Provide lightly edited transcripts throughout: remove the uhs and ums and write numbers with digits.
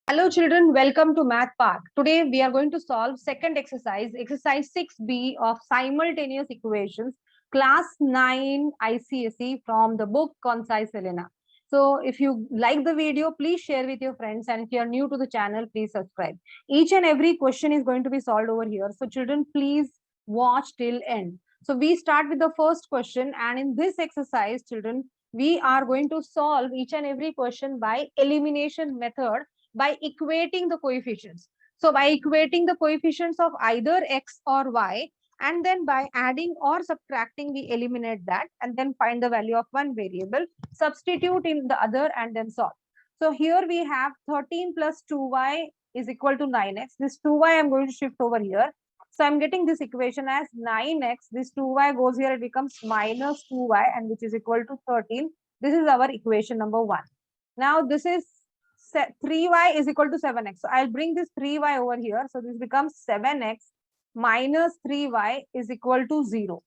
Hello children, welcome to Math Park. Today we are going to solve second exercise, exercise 6B of simultaneous equations, class 9 ICSE from the book Concise Elena. So if you like the video, please share with your friends, and if you are new to the channel, please subscribe. Each and every question is going to be solved over here. So children, please watch till end. So we start with the first question, and in this exercise, children, we are going to solve each and every question by elimination method by equating the coefficients. So by equating the coefficients of either x or y, and then by adding or subtracting, we eliminate that and then find the value of one variable, substitute in the other, and then solve. So here we have 13 plus 2y is equal to 9x. This 2y I'm going to shift over here. So I'm getting this equation as 9x. This 2y goes here, it becomes minus 2y, and which is equal to 13. This is our equation number 1. Now this is 3y is equal to 7x. So I'll bring this 3y over here. So this becomes 7x minus 3y is equal to 0.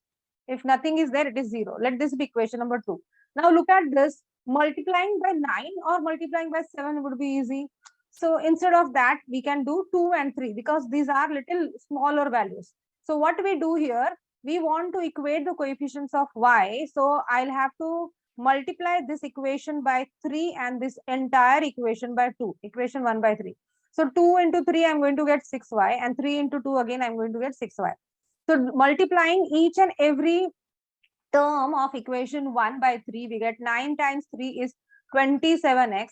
If nothing is there, it is 0. Let this be equation number 2. Now look at this. Multiplying by 9 or multiplying by 7 would be easy. So instead of that, we can do 2 and 3 because these are little smaller values. So what we do here, we want to equate the coefficients of y. So I'll have to multiply this equation by 3 and this entire equation by 2, equation 1 by 3. So 2 into 3, I'm going to get 6y, and 3 into 2 again, I'm going to get 6y. So multiplying each and every term of equation 1 by 3, we get 9 times 3 is 27x,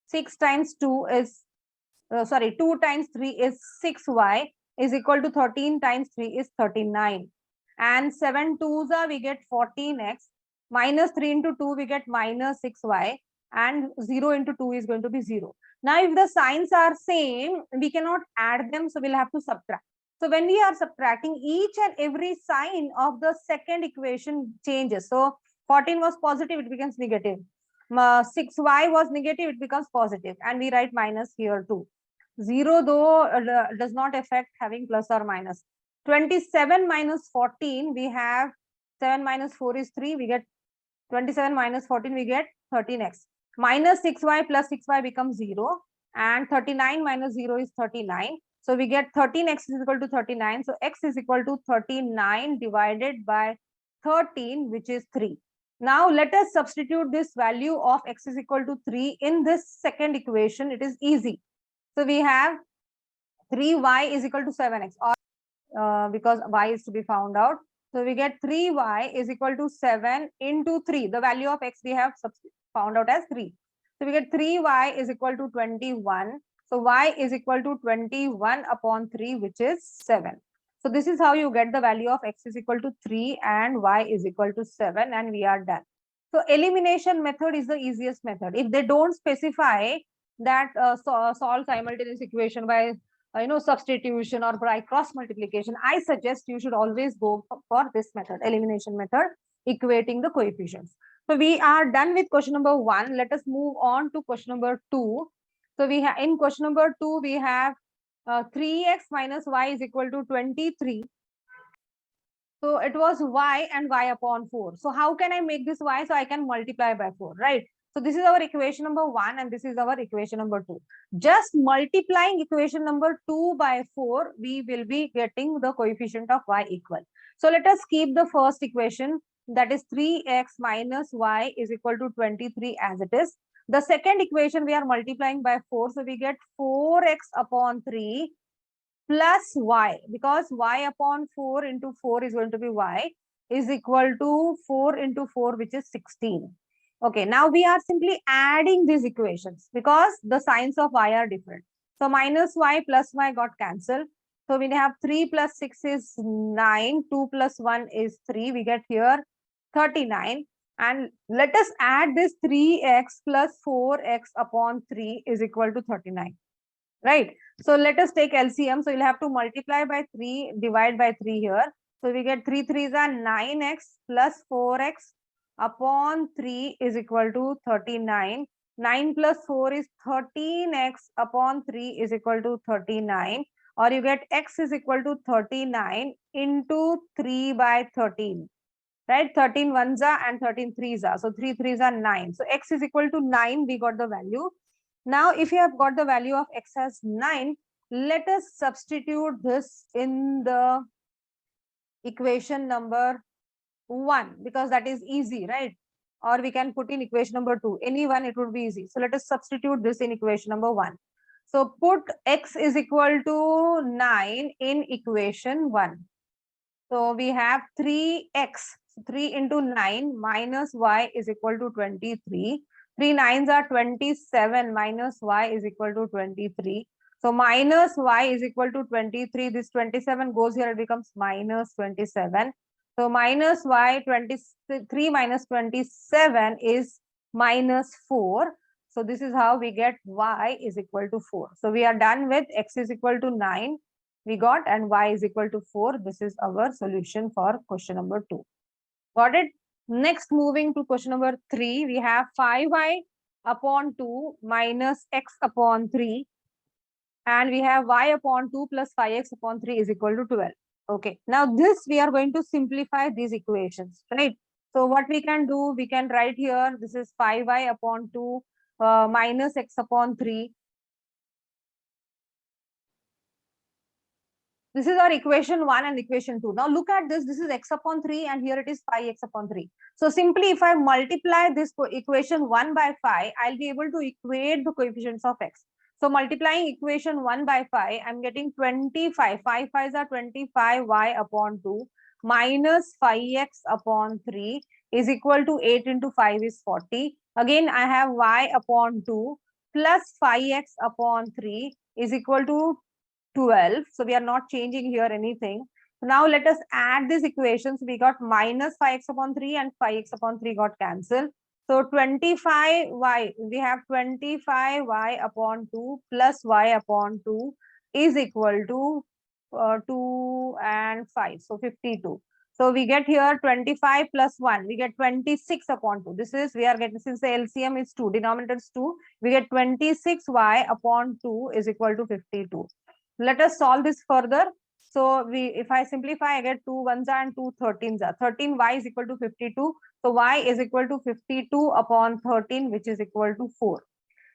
6 times 2 is, 2 times 3 is 6y is equal to 13 times 3 is 39. And 7 2s are, we get 14x, minus 3 into 2, we get minus 6y, and 0 into 2 is going to be 0. Now, if the signs are same, we cannot add them, so we'll have to subtract. So when we are subtracting, each and every sign of the second equation changes. So 14 was positive, it becomes negative. 6y was negative, it becomes positive, and we write minus here too. 0 though does not affect having plus or minus. 27 minus 14, we have 7 minus 4 is 3, we get 27 minus 14, we get 13x. Minus 6y plus 6y becomes 0, and 39 minus 0 is 39. So we get 13x is equal to 39. So x is equal to 39 divided by 13, which is 3. Now let us substitute this value of x is equal to 3 in this second equation. It is easy. So we have 3y is equal to 7x, or because y is to be found out. So we get 3y is equal to 7 into 3. The value of x we have found out as 3. So we get 3y is equal to 21. So y is equal to 21 upon 3, which is 7. So this is how you get the value of x is equal to 3 and y is equal to 7, and we are done. So elimination method is the easiest method. If they don't specify that solve simultaneous equation by substitution or by cross multiplication, I suggest you should always go for this method, elimination method, equating the coefficients. So we are done with question number 1. Let us move on to question number 2. So we have in question number 2, we have 3x minus y is equal to 23. So it was y and y upon 4. So how can I make this y? So I can multiply by 4, right? So this is our equation number 1, and this is our equation number 2. Just multiplying equation number 2 by 4, we will be getting the coefficient of y equal. So let us keep the first equation, that is 3x minus y is equal to 23 as it is. The second equation we are multiplying by 4. So we get 4x upon 3 plus y, because y upon 4 into 4 is going to be y, is equal to 4 into 4, which is 16. Okay, now we are simply adding these equations because the signs of y are different. So minus y plus y got cancelled. So we have 3 plus 6 is 9, 2 plus 1 is 3. We get here 39. And let us add this 3x plus 4x upon 3 is equal to 39. Right? So let us take LCM. So you'll have to multiply by 3, divide by 3 here. So we get 3 3s are 9x plus 4x upon 3 is equal to 39. 9 plus 4 is 13x upon 3 is equal to 39. Or you get x is equal to 39 into 3 by 13. Right? 13 ones are and 13 threes are. So 3 3s are 9. So x is equal to 9. We got the value. Now, if you have got the value of x as 9, let us substitute this in the equation number 1, because that is easy, right? Or we can put in equation number 2. Any one, it would be easy. So let us substitute this in equation number 1. So put x is equal to 9 in equation 1. So we have 3x. 3 into 9 minus y is equal to 23. 3 nines are 27 minus y is equal to 23. So minus y is equal to 23. This 27 goes here, it becomes minus 27. So minus y, 23 minus 27 is minus 4. So this is how we get y is equal to 4. So we are done with x is equal to 9. We got, and y is equal to 4. This is our solution for question number 2. Got it? Next, moving to question number 3, we have 5y upon 2 minus x upon 3. And we have y upon 2 plus 5x upon 3 is equal to 12. Okay. Now this we are going to simplify these equations, right? So what we can do, we can write here, this is 5y upon 2 minus x upon 3. This is our equation 1 and equation 2. Now look at this. This is x upon 3 and here it is 5x upon 3. So simply if I multiply this equation 1 by 5, I'll be able to equate the coefficients of x. So multiplying equation 1 by 5, I'm getting 25. 5 5s are 25y upon 2 minus 5x upon 3 is equal to 8 into 5 is 40. Again, I have y upon 2 plus 5x upon 3 is equal to 12. So we are not changing here anything. Now let us add these equations. We got minus 5x upon 3 and 5x upon 3 got cancelled. So 25y, we have 25y upon 2 plus y upon 2 is equal to 2 and 5. So 52. So we get here 25 plus 1. We get 26 upon 2. This is, we are getting, since the LCM is 2, denominator is 2, we get 26y upon 2 is equal to 52. Let us solve this further. So if I simplify, I get 2 1s and 2 13s. 13y is equal to 52. So y is equal to 52 upon 13, which is equal to 4.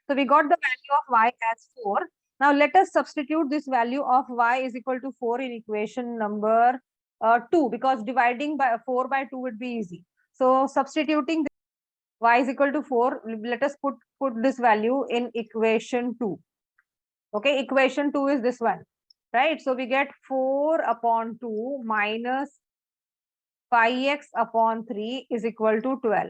So we got the value of y as 4. Now let us substitute this value of y is equal to 4 in equation number 2, because dividing by 4 by 2 would be easy. So substituting this y is equal to 4, let us put this value in equation 2. Okay, equation 2 is this one, right? So we get 4 upon 2 minus 5x upon 3 is equal to 12.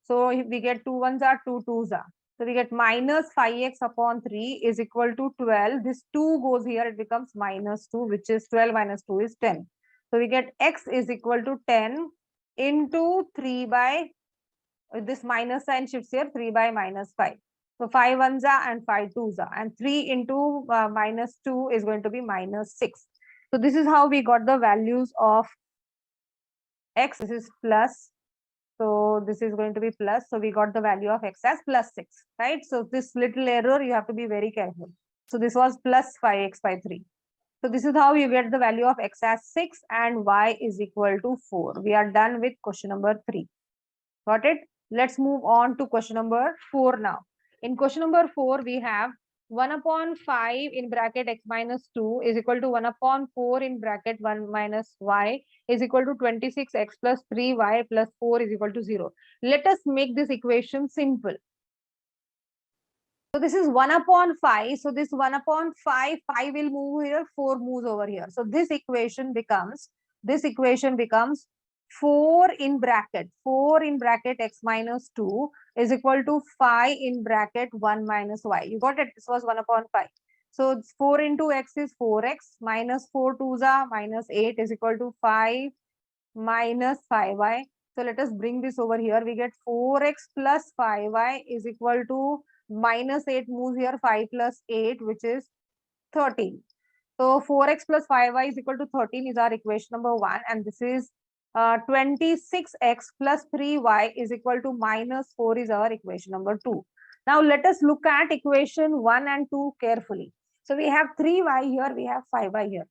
So we get 2 1s are 2 2s are. So we get minus 5x upon 3 is equal to 12. This 2 goes here, it becomes minus 2, which is 12 minus 2 is 10. So we get x is equal to 10 into 3 by, this minus sign shifts here, 3 by minus 5. So 5 1s are and 5 2s are, and 3 into minus 2 is going to be minus 6. So this is how we got the values of x. This is plus. So this is going to be plus. So we got the value of x as plus 6, right? So this little error, you have to be very careful. So this was plus 5x by 3. So this is how you get the value of x as 6 and y is equal to 4. We are done with question number 3. Got it? Let's move on to question number 4 now. In question number 4, we have 1 upon 5 in bracket x minus 2 is equal to 1 upon 4 in bracket 1 minus y is equal to 26x plus 3y plus 4 is equal to 0. Let us make this equation simple. So this is 1 upon 5. So this 1 upon 5, 5 will move here, 4 moves over here. So this equation becomes 4 in bracket x minus 2 is equal to 5 in bracket 1 minus y. You got it? This was 1 upon 5. So 4 into x is 4x minus 4 2s are minus 8 is equal to 5 minus 5y. So let us bring this over here. We get 4x plus 5y is equal to minus 8 moves here, 5 plus 8, which is 13. So 4x plus 5y is equal to 13 is our equation number 1. And this is 26x plus 3y is equal to minus 4 is our equation number 2. Now let us look at equation 1 and 2 carefully. So we have 3y here, we have 5y here.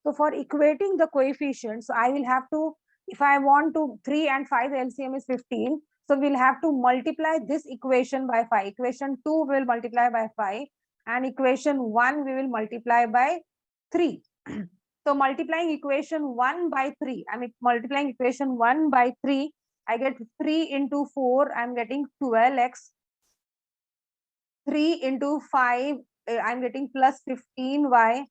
So for equating the coefficients, I will have to, if I want to 3 and 5, the LCM is 15. So we'll have to multiply this equation by 5. Equation 2 will multiply by 5 and equation 1 we will multiply by 3. So multiplying equation 1 by 3, I mean multiplying equation 1 by 3, I get 3 into 4, I'm getting 12x. 3 into 5, I'm getting plus 15y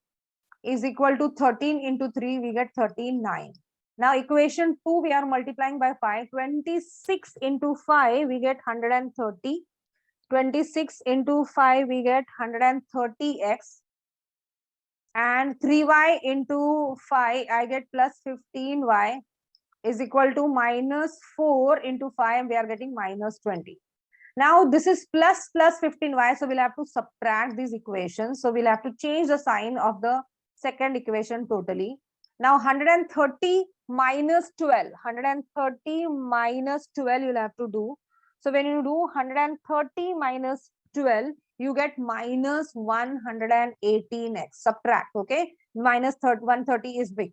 is equal to 13 into 3, we get 13,9. Now equation 2 we are multiplying by 5. 26 into 5 we get 130. 26 into 5 we get 130x. And 3y into 5 I get plus 15y is equal to minus 4 into 5 we are getting minus 20. Now this is plus 15y, so we'll have to subtract these equations. So we'll have to change the sign of the second equation totally. Now 130 minus 12, 130 minus 12 you'll have to do. So when you do 130 minus 12, you get minus 118x. Subtract, okay? Minus 130 is big.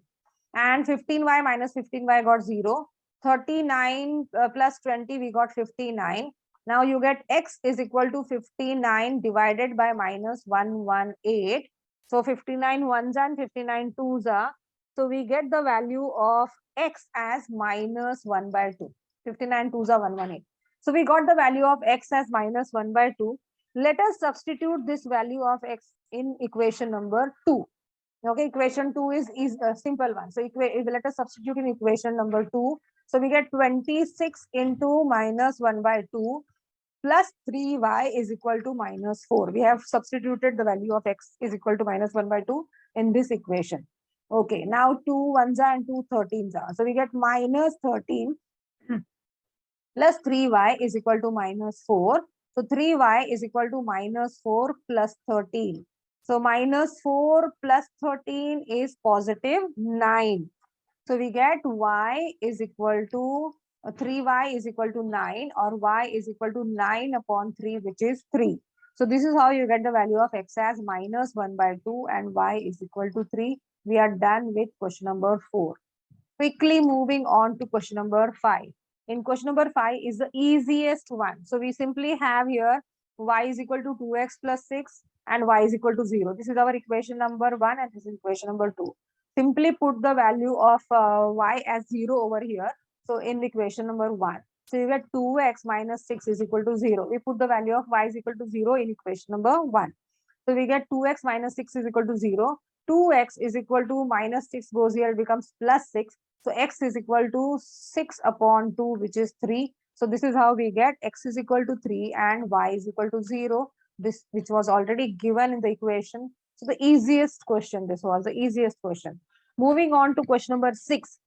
And 15y minus 15y got 0. 39 plus 20, we got 59. Now you get x is equal to 59 divided by minus 118. So 59 ones and 59 twos are. So we get the value of x as minus 1 by 2. 59 twos are 118. So we got the value of x as minus 1 by 2. Let us substitute this value of x in equation number 2. Okay, equation 2 is a simple one. So let us substitute in equation number 2. So we get 26 into minus 1 by 2 plus 3y is equal to minus 4. We have substituted the value of x is equal to minus 1 by 2 in this equation. Okay, now 2 ones are and 2 13s are. So we get minus 13 plus 3y is equal to minus 4. So 3y is equal to minus 4 plus 13. So minus 4 plus 13 is positive 9. So we get y is equal to 3y is equal to 9 or y is equal to 9 upon 3, which is 3. So this is how you get the value of x as minus 1 by 2 and y is equal to 3. We are done with question number 4. Quickly moving on to question number 5. In question number 5 is the easiest one. So we simply have here y is equal to 2x plus 6 and y is equal to 0. This is our equation number 1 and this is equation number 2. Simply put the value of y as 0 over here. So in the equation number 1. So you get 2x minus 6 is equal to 0. We put the value of y is equal to 0 in equation number 1. So we get 2x minus 6 is equal to 0. 2x is equal to minus 6 goes here, it becomes plus 6. So x is equal to 6 upon 2, which is 3. So this is how we get x is equal to 3 and y is equal to 0. This which was already given in the equation. So the easiest question, this was the easiest question. Moving on to question number 6.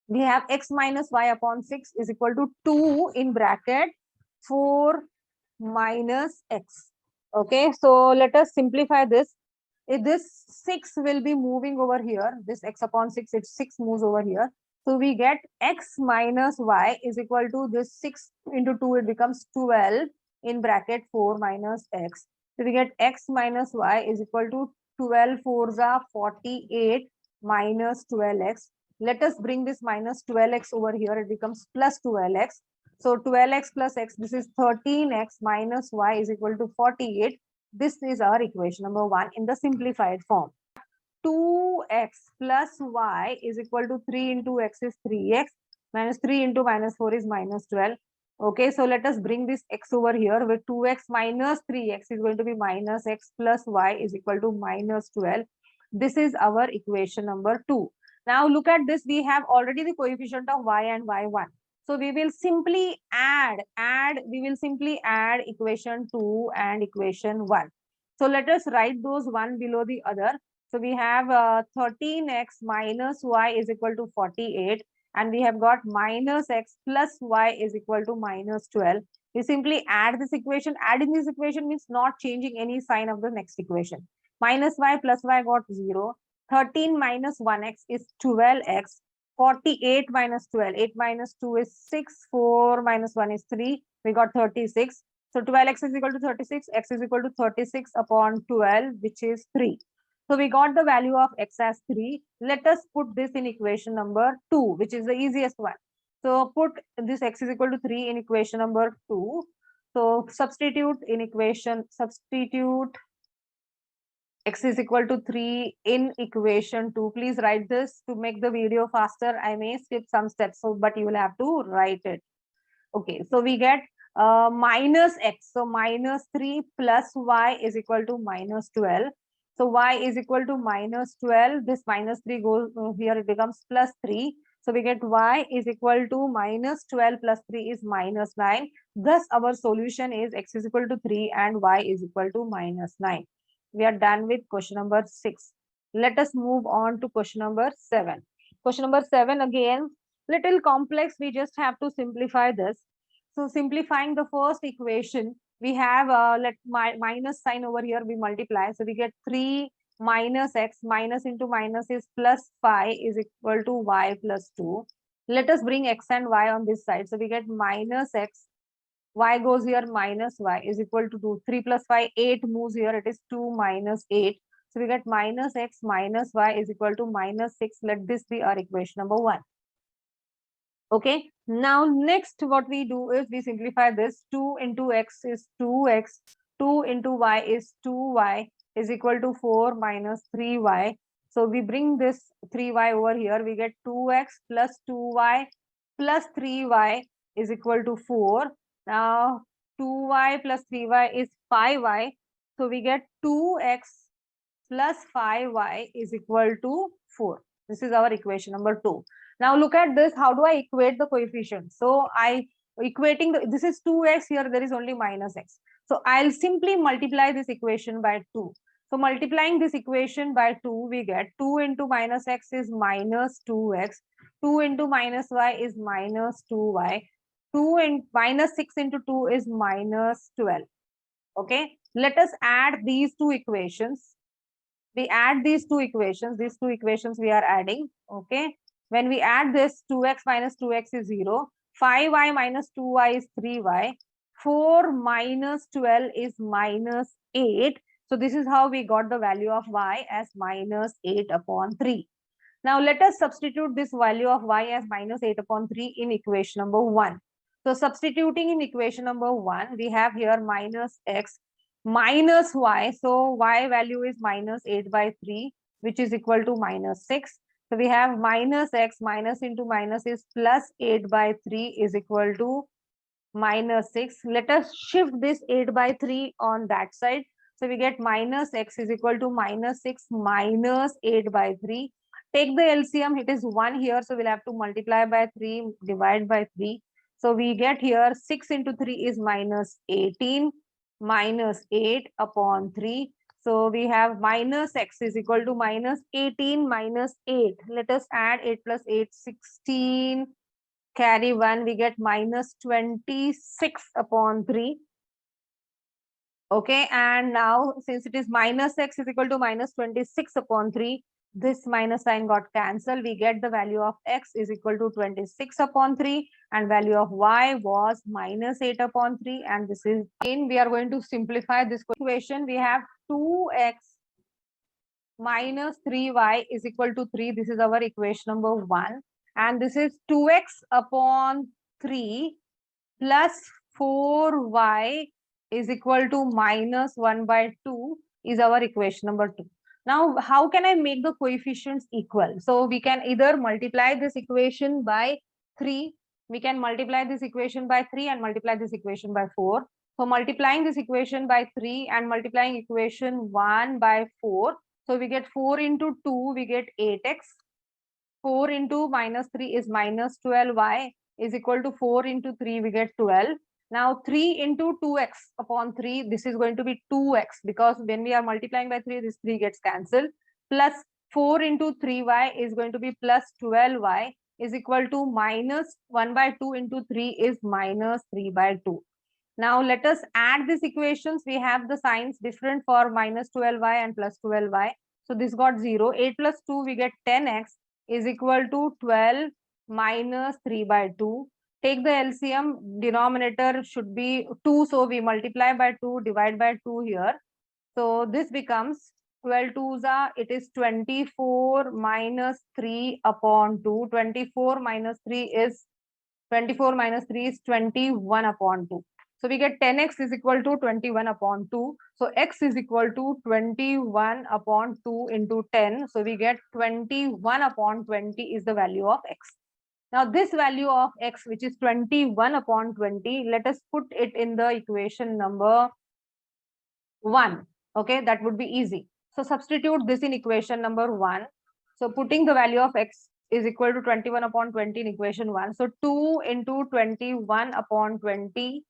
We have x minus y upon 6 is equal to 2 in bracket 4 minus x. Okay, so let us simplify this. If this 6 will be moving over here, this x upon 6, it's 6 moves over here. So we get x minus y is equal to this 6 into 2, it becomes 12 in bracket 4 minus x. So we get x minus y is equal to 12 fours are 48 minus 12x. Let us bring this minus 12x over here, it becomes plus 12x. So 12x plus x, this is 13x minus y is equal to 48. This is our equation number 1 in the simplified form. 2x plus y is equal to 3 into x is 3x minus 3 into minus 4 is minus 12. Okay, so let us bring this x over here with 2x minus 3x is going to be minus x plus y is equal to minus 12. This is our equation number 2. Now look at this. We have already the coefficient of y and y1. So we will simply add equation 2 and equation 1. So let us write those one below the other. So we have 13x minus y is equal to 48 and we have got minus x plus y is equal to minus 12. We simply add this equation. Adding this equation means not changing any sign of the next equation. Minus y plus y got 0. 13 minus 1x is 12x. 48 minus 12. 8 minus 2 is 6. 4 minus 1 is 3. We got 36. So 12x is equal to 36. X is equal to 36 upon 12, which is 3. So we got the value of x as 3. Let us put this in equation number 2, which is the easiest one. So put this x is equal to 3 in equation number 2. So substitute x is equal to 3 in equation 2. Please write this to make the video faster. I may skip some steps, so but you will have to write it. Okay, so we get minus x. So minus 3 plus y is equal to minus 12. So y is equal to minus 12. This minus 3 goes here, it becomes plus 3. So we get y is equal to minus 12 plus 3 is minus 9. Thus, our solution is x is equal to 3 and y is equal to minus 9. We are done with question number 6. Let us move on to question number 7. Question number 7 again, little complex. We just have to simplify this. So simplifying the first equation, we have let minus sign over here, we multiply. So we get 3 minus x, minus into minus is plus 5 is equal to y plus 2. Let us bring x and y on this side. So we get minus x, y goes here, minus y is equal to 2. 3 plus 5, 8 moves here, it is 2 minus 8. So we get minus x minus y is equal to minus 6. Let this be our equation number 1. Okay, now next what we do is we simplify this. 2 into x is 2x, 2 into y is 2y is equal to 4 minus 3y. So we bring this 3y over here, we get 2x plus 2y plus 3y is equal to 4. Now 2y plus 3y is 5y. So we get 2x plus 5y is equal to 4. This is our equation number 2. Now look at this. How do I equate the coefficients? So I equating this is 2x, here there is only minus x. So I'll simply multiply this equation by 2. So multiplying this equation by 2, we get 2 into minus x is minus 2x. 2 into minus y is minus 2y. 2 and minus 6 into 2 is minus 12. Okay. Let us add these two equations. We add these two equations we are adding. Okay, when we add this, 2x minus 2x is 0, 5y minus 2y is 3y, 4 minus 12 is minus 8. So this is how we got the value of y as minus 8 upon 3. Now let us substitute this value of y as minus 8 upon 3 in equation number 1. So substituting in equation number 1, we have here minus x minus y. So y value is minus 8 by 3, which is equal to minus 6. So we have minus x, minus into minus is plus 8 by 3 is equal to minus 6. Let us shift this 8 by 3 on that side. So we get minus x is equal to minus 6 minus 8 by 3. Take the LCM, it is 1 here. So we'll have to multiply by 3, divide by 3. So we get here 6 into 3 is minus 18 minus 8 upon 3. So we have minus x is equal to minus 18 minus 8. Let us add 8 plus 8, 16. Carry 1, we get minus 26 upon 3. Okay, and now since it is minus x is equal to minus 26 upon 3, this minus sign got cancelled. We get the value of x is equal to 26 upon 3 and value of y was minus 8 upon 3. And this is, again, we are going to simplify this equation. We have 2x minus 3y is equal to 3. This is our equation number 1. And this is 2x upon 3 plus 4y is equal to minus 1 by 2 is our equation number 2. Now, how can I make the coefficients equal? So we can either multiply this equation by 3. We can multiply this equation by 3 and multiply this equation by 4. So multiplying this equation by 3 and multiplying equation 1 by 4. So we get 4 into 2, we get 8x. 4 into minus 3 is minus 12y is equal to 4 into 3, we get 12. Now 3 into 2x upon 3, this is going to be 2x because when we are multiplying by 3, this 3 gets cancelled. Plus 4 into 3y is going to be plus 12y is equal to minus 1 by 2 into 3 is minus 3 by 2. Now let us add these equations. We have the signs different for minus 12y and plus 12y. So this got 0. 8 plus 2, we get 10x is equal to 12 minus 3 by 2. Take the LCM, denominator should be 2. So we multiply by 2, divide by 2 here. So this becomes 12 2s are, it is 24 minus 3 upon 2. 24 minus 3 is 24 minus 3 is 21 upon 2. So we get 10x is equal to 21 upon 2. So x is equal to 21 upon 2 into 10. So we get 21 upon 20 is the value of x. Now this value of x, which is 21 upon 20, let us put it in the equation number 1. Okay, that would be easy. So substitute this in equation number 1. So putting the value of x is equal to 21 upon 20 in equation 1. So 2 into 21 upon 20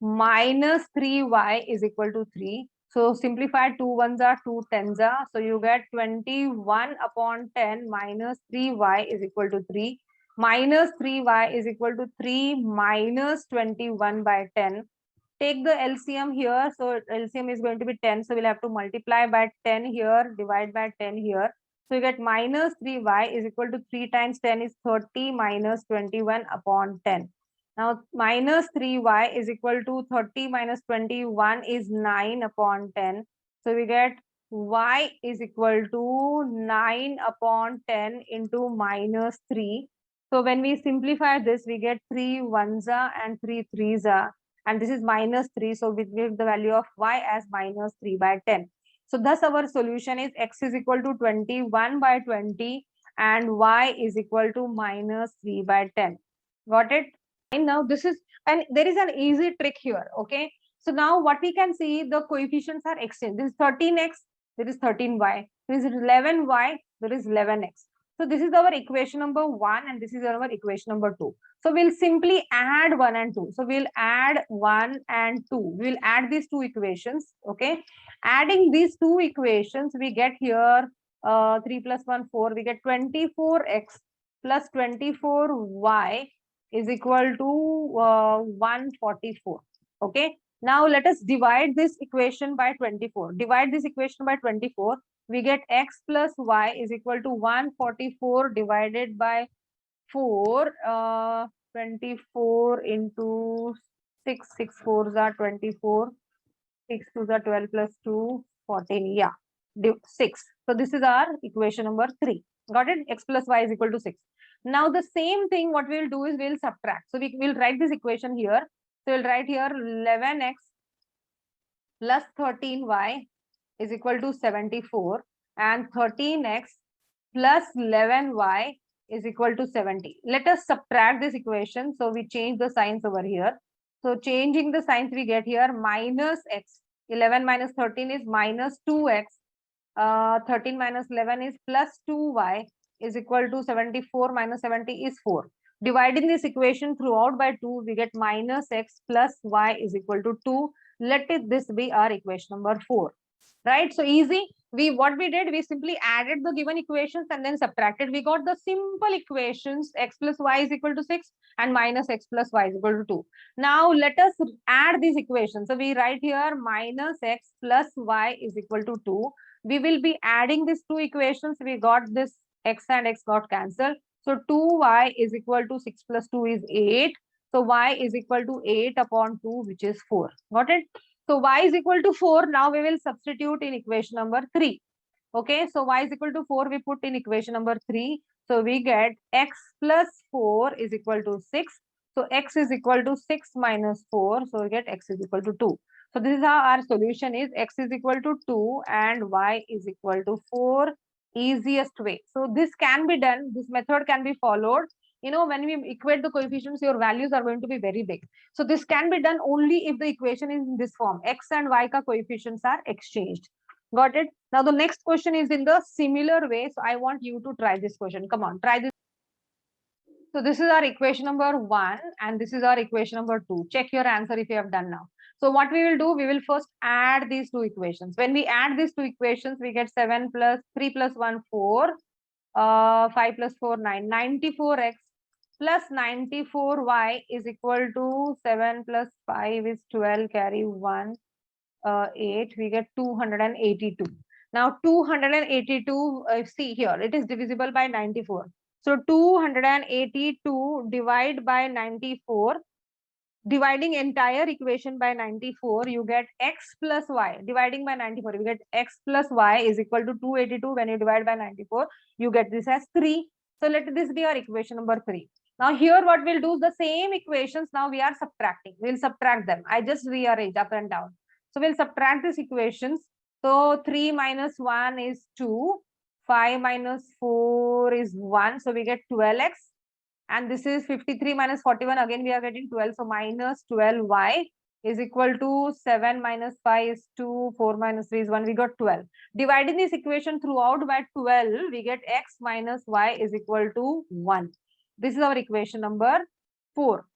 minus 3y is equal to 3. So simplify 2 ones are 2 tens are. So you get 21 upon 10 minus 3y is equal to 3. Minus 3y is equal to 3 minus 21 by 10. Take the LCM here. So LCM is going to be 10. So we'll have to multiply by 10 here, divide by 10 here. So you get minus 3y is equal to 3 times 10 is 30 minus 21 upon 10. Now minus 3y is equal to 30 minus 21 is 9 upon 10. So we get y is equal to 9 upon 10 into minus 3. So when we simplify this, we get 3 ones are and 3 threes are. And this is minus 3. So we give the value of y as minus 3 by 10. So thus our solution is x is equal to 21 by 20 and y is equal to minus 3 by 10. Got it? And now this is, and there is an easy trick here. Okay. So now what we can see, the coefficients are exchanged. This is 13x, there is 13y. There is 11y, there is 11x. So this is our equation number 1 and this is our equation number 2. So we'll simply add 1 and 2. So we'll add 1 and 2. We'll add these two equations. Okay. Adding these two equations, we get here 3 plus 1, 4. We get 24x plus 24y is equal to 144. Okay. Now let us divide this equation by 24. Divide this equation by 24. We get x plus y is equal to 144 divided by 4. 24 into 6. 6 4s are 24. 6 2s are 12 plus 2, 14. Yeah, 6. So this is our equation number 3. Got it? X plus y is equal to 6. Now the same thing, what we'll do is we'll subtract. So we will write this equation here. So we'll write here 11x plus 13y is equal to 74 and 13x plus 11y is equal to 70. Let us subtract this equation. So we change the signs over here. So changing the signs, we get here minus x. 11 minus 13 is minus 2x. 13 minus 11 is plus 2y is equal to 74 minus 70 is 4. Dividing this equation throughout by 2, we get minus x plus y is equal to 2. Let this be our equation number 4. Right? So easy. What we did, we simply added the given equations and then subtracted. We got the simple equations, x plus y is equal to 6 and minus x plus y is equal to 2. Now let us add these equations. So we write here minus x plus y is equal to 2. We will be adding these two equations. We got this x and x got cancelled. So 2y is equal to 6 plus 2 is 8. So y is equal to 8 upon 2, which is 4. Got it? So y is equal to 4. Now we will substitute in equation number 3. Okay, so y is equal to 4. We put in equation number 3. So we get x plus 4 is equal to 6. So x is equal to 6 minus 4. So we get x is equal to 2. So this is how our solution is. X is equal to 2 and y is equal to 4. Easiest way. So this can be done. This method can be followed. You know, when we equate the coefficients, your values are going to be very big. So this can be done only if the equation is in this form. X and y ka coefficients are exchanged. Got it? Now the next question is in the similar way. So I want you to try this question. Come on, try this. So this is our equation number 1 and this is our equation number 2. Check your answer if you have done now. So what we will do, we will first add these two equations. When we add these two equations, we get 7 plus 3 plus 1, 4. 5 plus 4, 9. 94x plus 94y is equal to 7 plus 5 is 12, carry 1, 8. We get 282. Now 282, see here, it is divisible by 94. So 282 divide by 94. Dividing entire equation by 94, you get x plus y. Dividing by 94, you get x plus y is equal to 282. When you divide by 94, you get this as 3. So let this be our equation number 3. Now here what we'll do, the same equations, now we are subtracting. We'll subtract them. I just rearrange up and down. So we'll subtract these equations. So 3 minus 1 is 2. 5 minus 4 is 1. So we get 12x. And this is 53 minus 41. Again, we are getting 12. So minus 12y is equal to 7 minus 5 is 2. 4 minus 3 is 1. We got 12. Dividing this equation throughout by 12, we get x minus y is equal to 1. This is our equation number 4.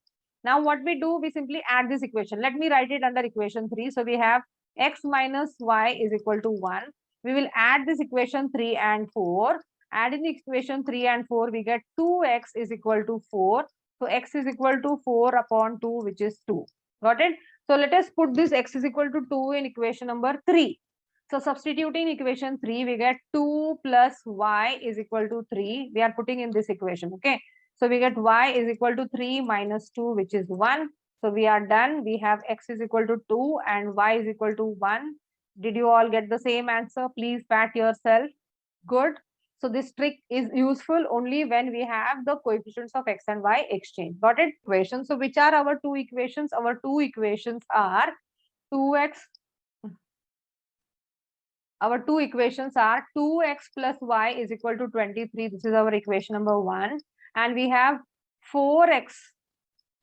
Now what we do, we simply add this equation. Let me write it under equation 3. So we have x minus y is equal to 1. We will add this equation 3 and 4. Adding the equation 3 and 4, we get 2x is equal to 4. So x is equal to 4 upon 2, which is 2. Got it? So let us put this x is equal to 2 in equation number 3. So substituting equation 3, we get 2 plus y is equal to 3. We are putting in this equation, okay? So we get y is equal to 3 minus 2, which is 1. So we are done. We have x is equal to 2 and y is equal to 1. Did you all get the same answer? Please pat yourself. Good. So this trick is useful only when we have the coefficients of x and y exchange. Got it? Equation. So which are our two equations? Our two equations are 2x. Our two equations are 2x plus y is equal to 23. This is our equation number 1. And we have 4x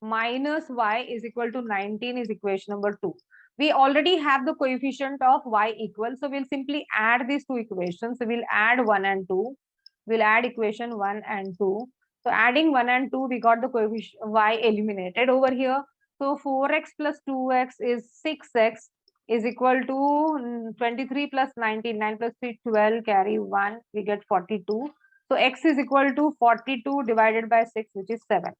minus y is equal to 19 is equation number 2. We already have the coefficient of y equal. So we'll simply add these two equations. So we'll add 1 and 2. We'll add equation 1 and 2. So adding 1 and 2, we got the coefficient y eliminated over here. So 4x plus 2x is 6x is equal to 23 plus 19. 9 plus 3, 12, carry 1. We get 42. So x is equal to 42 divided by 6, which is 7.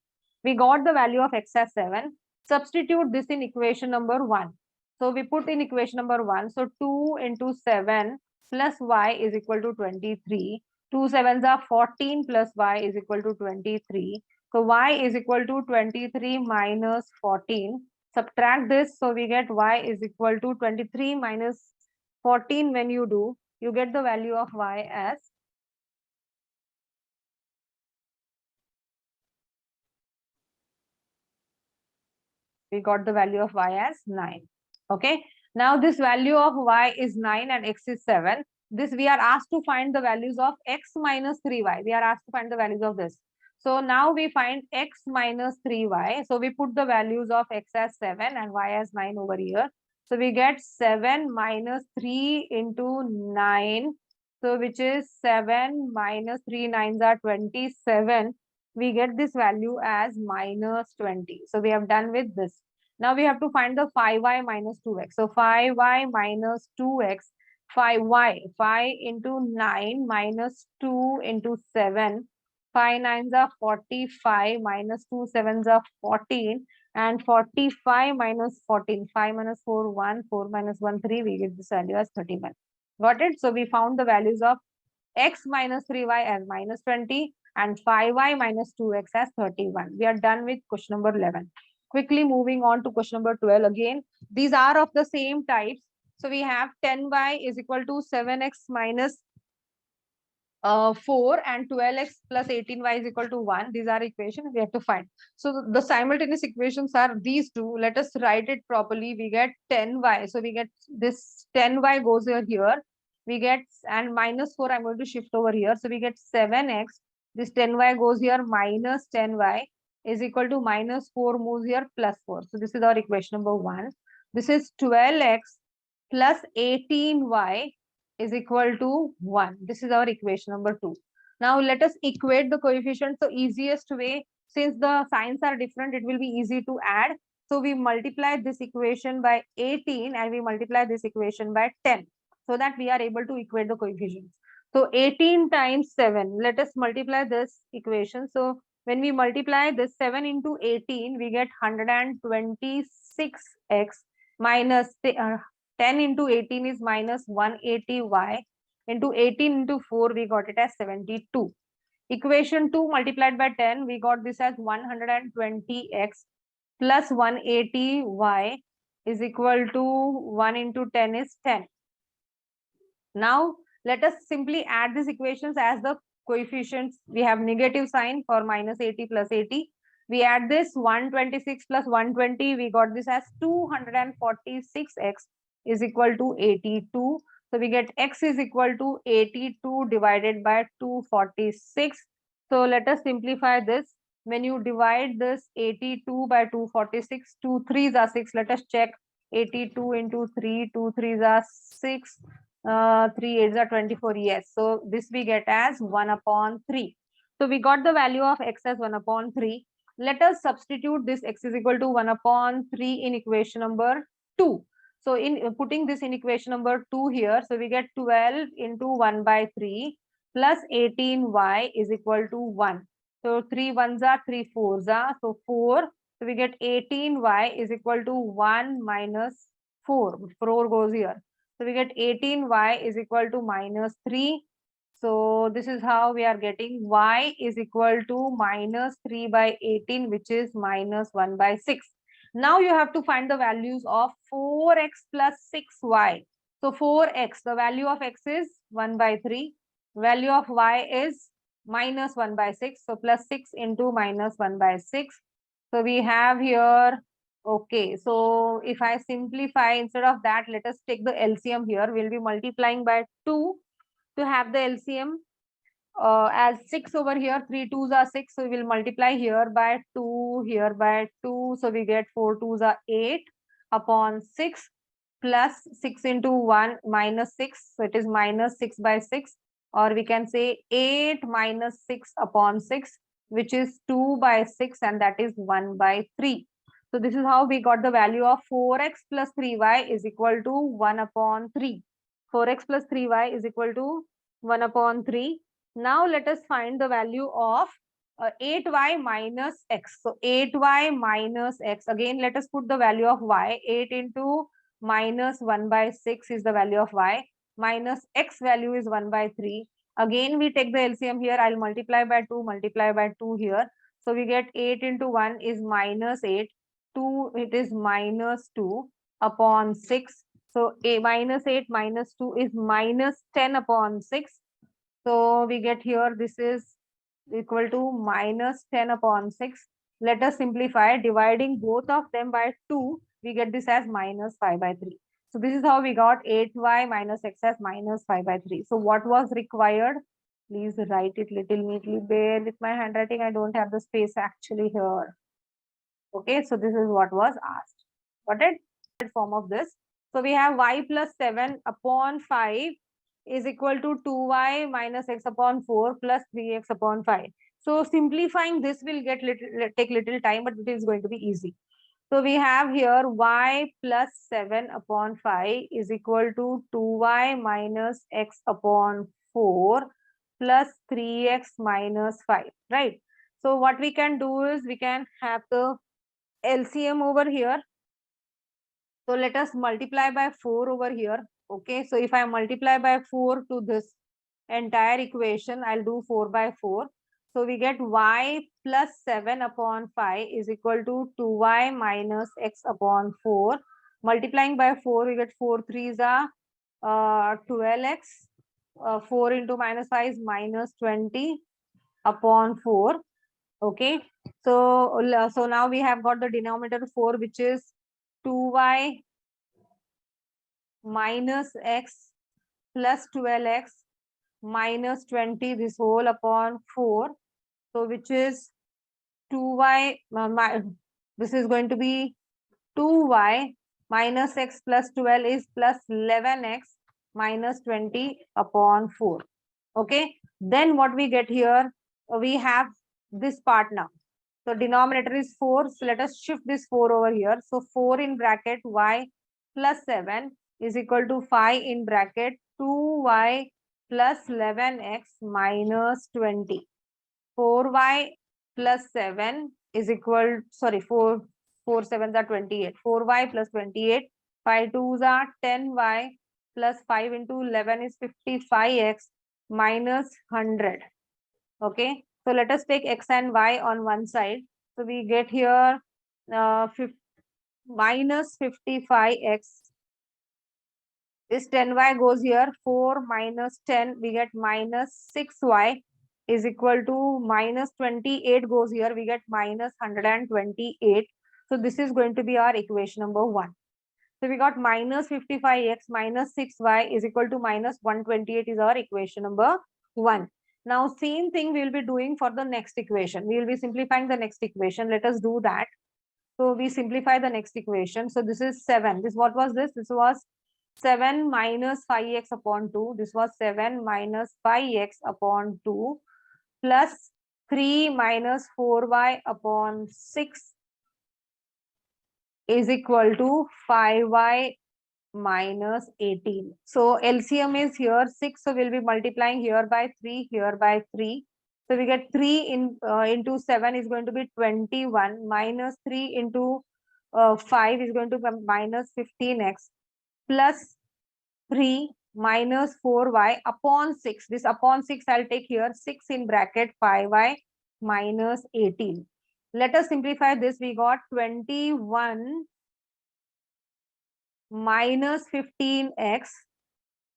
We got the value of x as 7. Substitute this in equation number 1. So we put in equation number 1. So 2 into 7 plus y is equal to 23. 2 sevens are 14 plus y is equal to 23. So y is equal to 23 minus 14. Subtract this. So we get y is equal to 23 minus 14. When you do, you get the value of y as we got the value of y as 9. Okay. Now this value of y is 9 and x is 7. This we are asked to find the values of x minus 3y. We are asked to find the values of this. So now we find x minus 3y. So we put the values of x as 7 and y as 9 over here. So we get 7 minus 3 into 9. So which is 7 minus 3 nines are 27. We get this value as minus 20. So we have done with this. Now we have to find the 5y minus 2x. So 5y minus 2x, 5y, 5 into 9 minus 2 into 7. 5 nines are 45 minus 2 sevens are 14 and 45 minus 14. 5 minus 4, 1, 4 minus 1, 3. We get this value as 31. Got it? So we found the values of x minus 3y as minus 20 and 5y minus 2x as 31. We are done with question number 11. Quickly moving on to question number 12. Again, these are of the same types. So we have 10y is equal to 7x minus 4 and 12x plus 18y is equal to 1. These are equations we have to find. So the simultaneous equations are these two. Let us write it properly. We get 10y. So we get this 10y goes here. We get and minus 4 I'm going to shift over here. So we get 7x. This 10y goes here minus 10y is equal to minus 4 moves here plus 4. So this is our equation number 1. This is 12x plus 18y is equal to 1. This is our equation number 2. Now let us equate the coefficients. So easiest way, since the signs are different, it will be easy to add. So we multiply this equation by 18 and we multiply this equation by 10 so that we are able to equate the coefficients. So 18 times 7, let us multiply this equation. So when we multiply this 7 into 18, we get 126x minus 10 into 18 is minus 180y. Into 18 into 4, we got it as 72. Equation 2 multiplied by 10, we got this as 120x plus 180y is equal to 1 into 10 is 10. Now, let us simply add these equations as the coefficients, we have negative sign for minus 80 plus 80. We add this 126 plus 120, we got this as 246x is equal to 82. So we get x is equal to 82 divided by 246. So let us simplify this. When you divide this 82 by 246, 2 3s are 6. Let us check. 82 into 3, 2 3s are 6, 3 8s are 24. Yes. So this we get as 1 upon 3. So we got the value of x as 1 upon 3. Let us substitute this x is equal to 1 upon 3 in equation number 2. So in putting this in equation number 2 here, so we get 12 into 1 by 3 plus 18y is equal to 1. So 3 1s are 3 4s are, so 4. So we get 18y is equal to 1 minus 4. 4 goes here. So we get 18y is equal to minus 3. So this is how we are getting y is equal to minus 3 by 18, which is minus 1 by 6. Now you have to find the values of 4x plus 6y. So 4x, the value of x is 1 by 3. Value of y is minus 1 by 6. So plus 6 into minus 1 by 6. So we have here, okay. So if I simplify, instead of that, let us take the LCM here. We'll be multiplying by 2 to have the LCM. As 6 over here, 3 2s are 6. So we will multiply here by 2, here by 2. So we get 4 2s are 8 upon 6 plus 6 into 1 minus 6. So it is minus 6 by 6. Or we can say 8 minus 6 upon 6, which is 2 by 6, and that is 1 by 3. So this is how we got the value of 4x plus 3y is equal to 1 upon 3. 4x plus 3y is equal to 1 upon 3. Now let us find the value of 8y minus x. So 8y minus x. Again, let us put the value of y. 8 into minus 1 by 6 is the value of y. Minus x value is 1 by 3. Again, we take the LCM here. I'll multiply by 2 here. So we get 8 into 1 is minus 8. 2, it is minus 2 upon 6. So a minus 8 minus 2 is minus 10 upon 6. So we get here, this is equal to minus 10 upon 6. Let us simplify. Dividing both of them by 2, we get this as minus 5 by 3. So this is how we got 8y minus x as minus 5 by 3. So what was required? Please write it little neatly. Bear with my handwriting. I don't have the space actually here. Okay, so this is what was asked. Got it? Form of this. So we have y plus 7 upon 5 is equal to 2y minus x upon 4 plus 3x upon 5. So simplifying this will take little time, but it is going to be easy. So we have here y plus 7 upon 5 is equal to 2y minus x upon 4 plus 3x minus 5, right? So what we can do is we can have the LCM over here. So let us multiply by 4 over here. Okay, so if I multiply by 4 to this entire equation, I'll do 4 by 4. So we get y plus 7 upon 5 is equal to 2y minus x upon 4. Multiplying by 4, we get 4 3s are 12x. 4 into minus 5 is minus 20 upon 4. Okay, so now we have got the denominator 4, which is 2y minus x plus 12x minus 20, this whole upon 4. So which is 2y, this is going to be 2y minus x plus 12 is plus 11x minus 20 upon 4. Okay, then what we get here, we have this part now. So denominator is 4. So let us shift this 4 over here. So 4 in bracket y plus 7 is equal to 5 in bracket 2y plus 11x minus 20. 4y plus 7 is equal, sorry, 4 7s are 28. 4y plus 28. 5 2s are 10y plus 5 into 11 is 55x minus 100. Okay, so let us take x and y on one side. So we get here minus 55x. This 10y goes here. 4 minus 10, we get minus 6y is equal to minus 28 goes here, we get minus 128. So this is going to be our equation number 1. So we got minus 55x minus 6y is equal to minus 128 is our equation number 1. Now same thing we will be doing for the next equation. We will be simplifying the next equation. Let us do that. So we simplify the next equation. So this is 7. This, what was this? This was 7 minus 5x upon 2. This was 7 minus 5x upon 2 plus 3 minus 4y upon 6 is equal to 5y minus 18. So LCM is here 6. So we'll be multiplying here by 3, here by 3. So we get 3 into 7 is going to be 21 minus 3 into 5 is going to be minus 15x plus 3 minus 4y upon 6. This upon 6 I'll take here 6 in bracket 5y minus 18. Let us simplify this. We got 21 minus 15x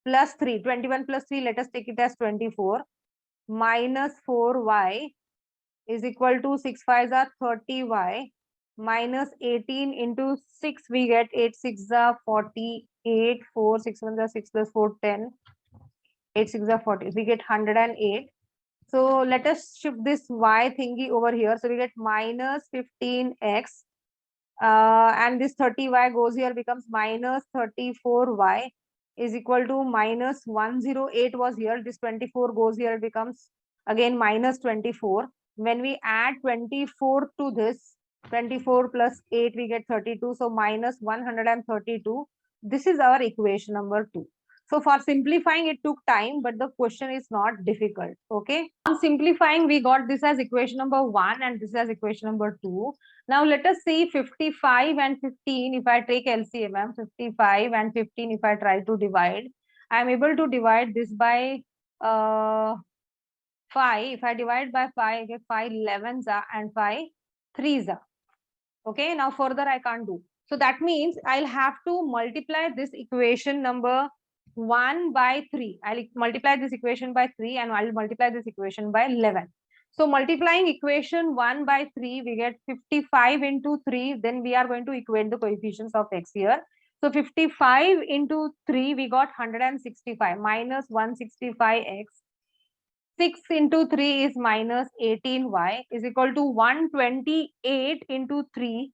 plus 3. 21 plus 3, let us take it as 24 minus 4y is equal to 6 5s are 30y minus 18 into 6 we get 8 6 are 48, 4 6 1 are 6 plus 4 10, 8 6 are 40. We get 108. So let us shift this y thingy over here. So we get minus 15x and this 30y goes here, becomes minus 34y is equal to minus 108 was here. This 24 goes here, becomes again minus 24. When we add 24 to this, 24 plus 8, we get 32. So minus 132. This is our equation number 2. So for simplifying, it took time, but the question is not difficult. Okay. On simplifying, we got this as equation number 1 and this as equation number 2. Now let us see 55 and 15. If I take LCM, 55 and 15, if I try to divide, I am able to divide this by 5. If I divide by 5, I get 5 11s and 5 3s. Okay, now further I can't do. So that means I'll have to multiply this equation number 1 by 3. I'll multiply this equation by 3 and I'll multiply this equation by 11. So multiplying equation 1 by 3, we get 55 into 3. Then we are going to equate the coefficients of x here. So 55 into 3, we got 165 minus 165x. 6 into 3 is minus 18y is equal to 128 into 3.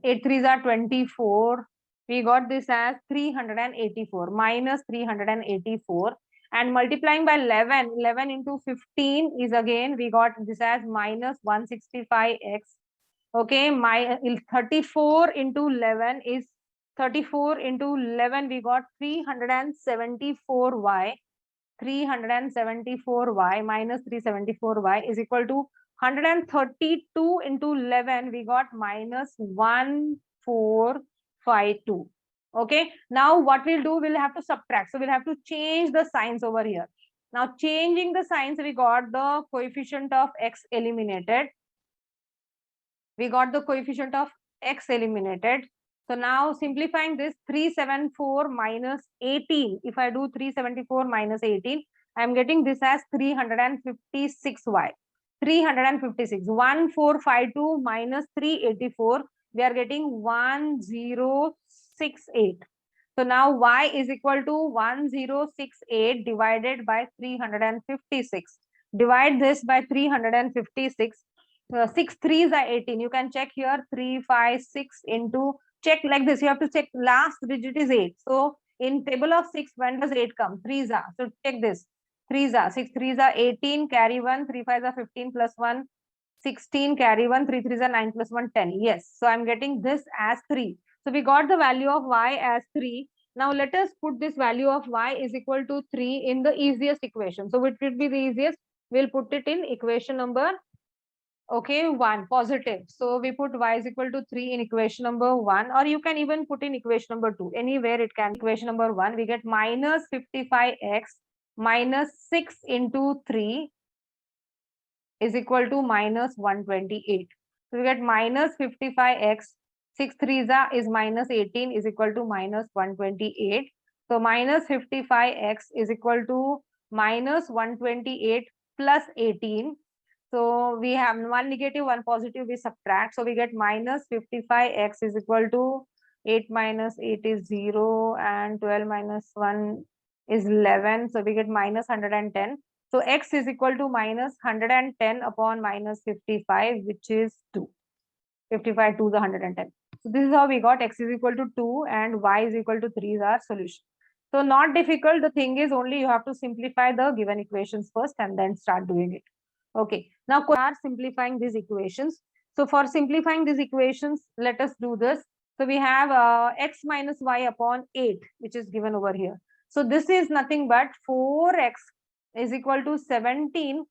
8 3s are 24. We got this as 384 minus 384. And multiplying by 11, 11 into 15 is again, we got this as minus 165x. Okay, my 34 into 11 is 34 into 11, we got 374y. 374y minus 374y is equal to 132 into 11. We got minus 1452. Okay. Now what we'll do, we'll have to subtract. So we'll have to change the signs over here. Now changing the signs, we got the coefficient of x eliminated. We got the coefficient of x eliminated. So now simplifying this, 374 minus 18. If I do 374 minus 18, I am getting this as 356y. 356. 1452 minus 384. We are getting 1068. So now y is equal to 1068 divided by 356. Divide this by 356. 6 3s are 18. You can check here 3 5 6 into, check like this. You have to check last digit is 8. So in table of 6, when does 8 come? 3s are. So check this. 3s are 6 3s are 18, carry 1, 3 5s are 15 plus 1, 16, carry 1, 3 3s are 9 plus 1, 10. Yes. So I'm getting this as 3. So we got the value of y as 3. Now let us put this value of y is equal to 3 in the easiest equation. So which will be the easiest? We'll put it in equation number 1 positive. So we put y is equal to 3 in equation number 1, or you can even put in equation number 2. Anywhere it can. Equation number 1, we get minus 55x minus 6 into 3 is equal to minus 128. So we get minus 55x, 6 3s is minus 18 is equal to minus 128. So minus 55x is equal to minus 128 plus 18. So we have one negative, one positive, we subtract. So we get minus 55x is equal to 8 minus 8 is 0 and 12 minus 1 is 11. So we get minus 110. So x is equal to minus 110 upon minus 55, which is 2. 55 to the 110. So this is how we got x is equal to 2 and y is equal to 3 is our solution. So not difficult. The thing is only you have to simplify the given equations first and then start doing it. Okay. Now we are simplifying these equations. So for simplifying these equations, let us do this. So we have x minus y upon 8, which is given over here. So this is nothing but 4x is equal to 17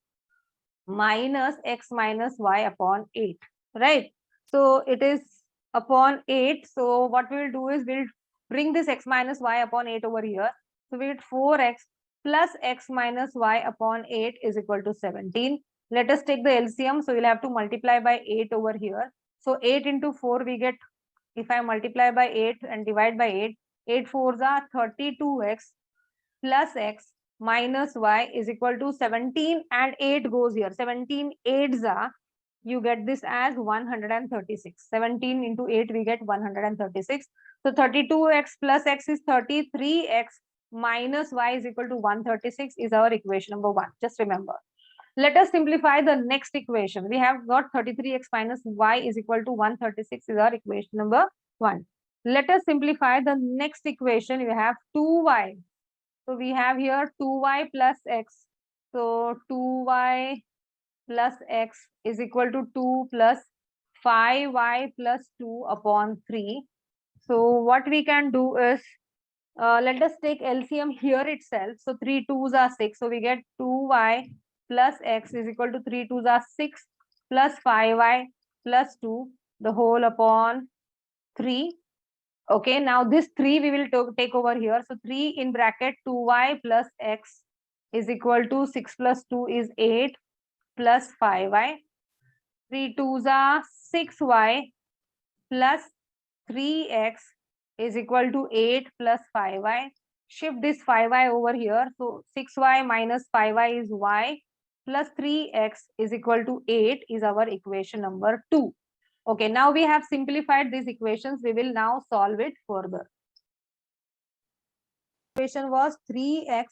minus x minus y upon 8, right? So it is upon 8. So what we'll do is we'll bring this x minus y upon 8 over here. So we get 4x plus x minus y upon 8 is equal to 17. Let us take the LCM. So we'll have to multiply by 8 over here. So 8 into 4 we get, if I multiply by 8 and divide by 8, 8 4s are 32x plus x minus y is equal to 17 and 8 goes here. 17 8s are, you get this as 136. 17 into 8 we get 136. So 32x plus x is 33x minus y is equal to 136 is our equation number 1. Just remember. Let us simplify the next equation. We have got 33x minus y is equal to 136 is our equation number 1. Let us simplify the next equation. We have 2y. So we have here 2y plus x. So 2y plus x is equal to 2 plus 5y plus 2 upon 3. So what we can do is, let us take LCM here itself. So 3 2s are 6. So we get 2y plus x is equal to 3 2s are 6 plus 5y plus 2 the whole upon 3. Okay, now this 3 we will take over here. So 3 in bracket 2y plus x is equal to 6 plus 2 is 8 plus 5y. 3 2s are 6y plus 3x is equal to 8 plus 5y. Shift this 5y over here. So 6y minus 5y is y plus 3x is equal to 8 is our equation number 2. Okay, now we have simplified these equations. We will now solve it further. Equation was 3x